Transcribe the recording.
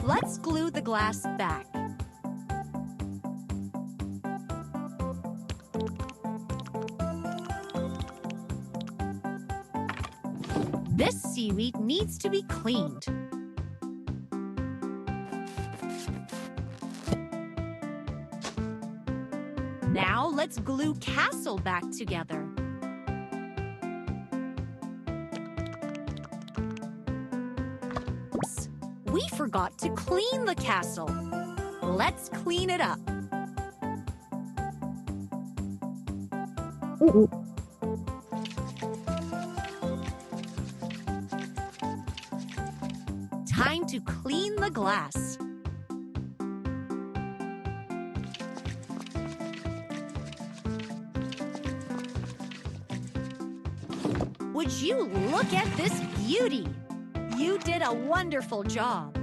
Let's glue the glass back. This seaweed needs to be cleaned. Now let's glue castle back together. Oops, we forgot to clean the castle. Let's clean it up. Time to clean the glass. Would you look at this beauty? You did a wonderful job.